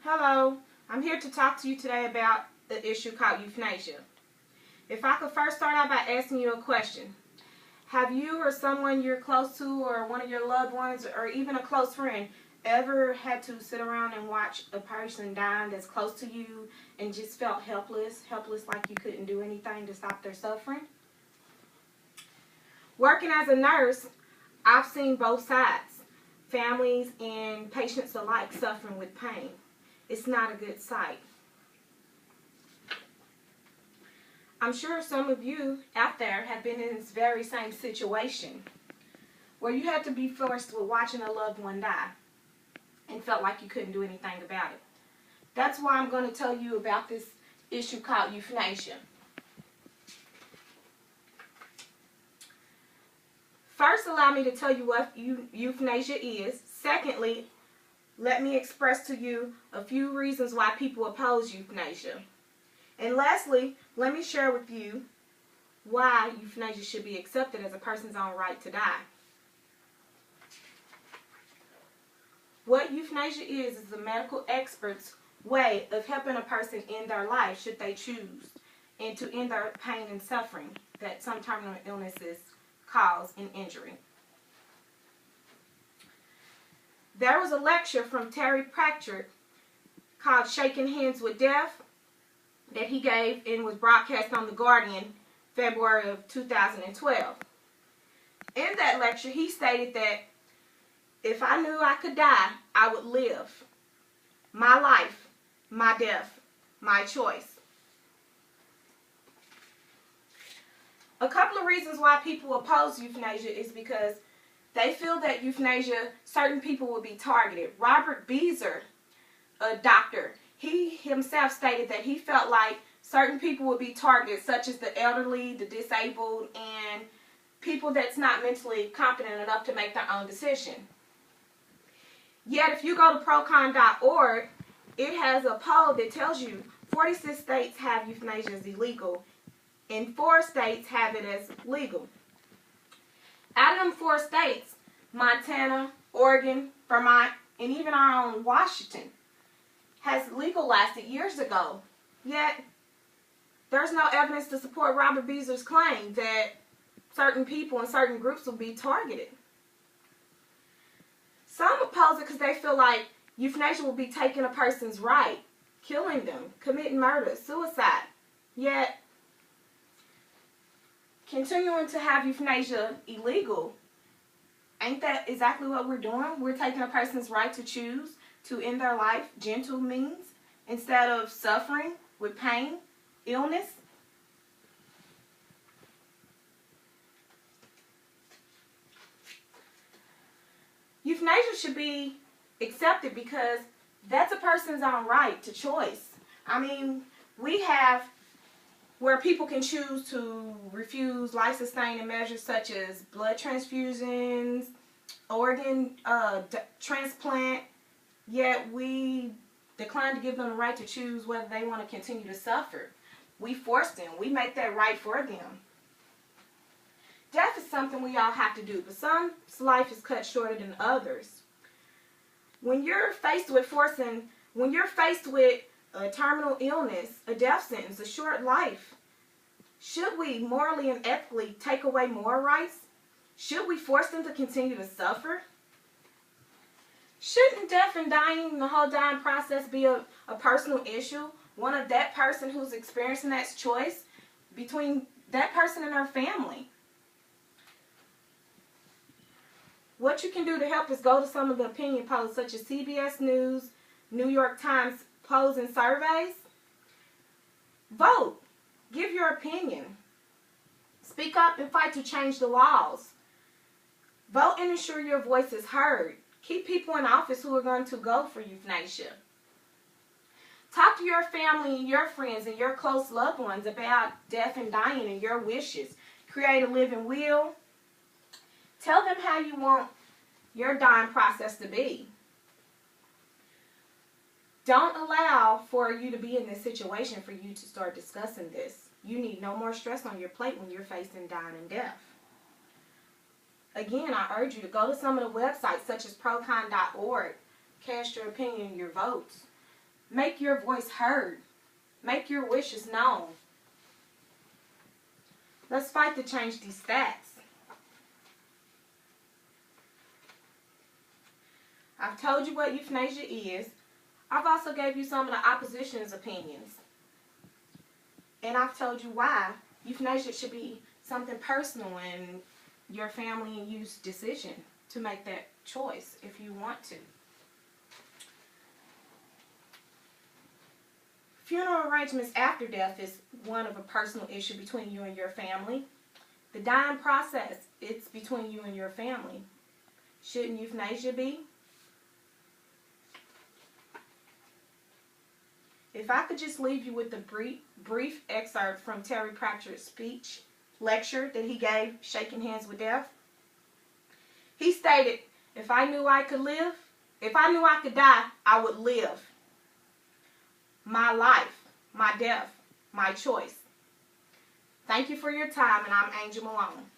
Hello, I'm here to talk to you today about the issue called euthanasia. If I could first start out by asking you a question. Have you or someone you're close to or one of your loved ones or even a close friend ever had to sit around and watch a person dying that's close to you and just felt helpless like you couldn't do anything to stop their suffering? Working as a nurse, I've seen both sides, families and patients alike suffering with pain. It's not a good sight. I'm sure some of you out there have been in this very same situation where you had to be forced with watching a loved one die and felt like you couldn't do anything about it. That's why I'm going to tell you about this issue called euthanasia. First, allow me to tell you what euthanasia is. Secondly, let me express to you a few reasons why people oppose euthanasia. And lastly, let me share with you why euthanasia should be accepted as a person's own right to die. What euthanasia is a medical expert's way of helping a person end their life should they choose, and to end their pain and suffering that some terminal illnesses cause and injury. There was a lecture from Terry Pratchett called Shaking Hands with Death that he gave and was broadcast on The Guardian February of 2012. In that lecture, he stated that if I knew I could die, I would live. My life, my death, my choice. A couple of reasons why people oppose euthanasia is because they feel that euthanasia, certain people will be targeted. Robert Beezer, a doctor, he himself stated that he felt like certain people would be targeted, such as the elderly, the disabled, and people that's not mentally competent enough to make their own decision. Yet if you go to procon.org, it has a poll that tells you 46 states have euthanasia as illegal and 4 states have it as legal. Out of them 4 states, Montana, Oregon, Vermont, and even our own Washington has legalized it years ago. Yet, there's no evidence to support Robert Beezer's claim that certain people and certain groups will be targeted. Some oppose it because they feel like euthanasia will be taking a person's right, killing them, committing murder, suicide. Yet, continuing to have euthanasia illegal, ain't that exactly what we're doing? We're taking a person's right to choose to end their life, gentle means, instead of suffering with pain, illness. Euthanasia should be accepted because that's a person's own right to choice. I mean, we have where people can choose to refuse life-sustaining measures such as blood transfusions, organ transplant, yet we decline to give them the right to choose whether they want to continue to suffer. We force them. We make that right for them. Death is something we all have to do, but some life is cut shorter than others. When you're faced with a terminal illness, a death sentence, a short life, should we morally and ethically take away more rights? Should we force them to continue to suffer? Shouldn't death and dying, the whole dying process, be a personal issue? One of that person who's experiencing that choice between that person and their family. What you can do to help is go to some of the opinion polls such as CBS News, New York Times polls and surveys. Vote. Give your opinion. Speak up and fight to change the laws. Vote and ensure your voice is heard. Keep people in office who are going to go for euthanasia. Talk to your family and your friends and your close loved ones about death and dying and your wishes. Create a living will. Tell them how you want your dying process to be. Don't allow for you to be in this situation for you to start discussing this. You need no more stress on your plate when you're facing dying and death. Again, I urge you to go to some of the websites such as procon.org, cast your opinion, your votes. Make your voice heard. Make your wishes known. Let's fight to change these stats. I've told you what euthanasia is. I've also gave you some of the opposition's opinions. And I've told you why euthanasia should be something personal and your family and you's decision to make that choice if you want to. Funeral arrangements after death is one of a personal issue between you and your family. The dying process, it's between you and your family. Shouldn't euthanasia be? If I could just leave you with a brief excerpt from Terry Pratchett's lecture that he gave, Shaking Hands with Death. He stated, if I knew I could die, I would live. My life, my death, my choice. Thank you for your time, and I'm Angel Malone.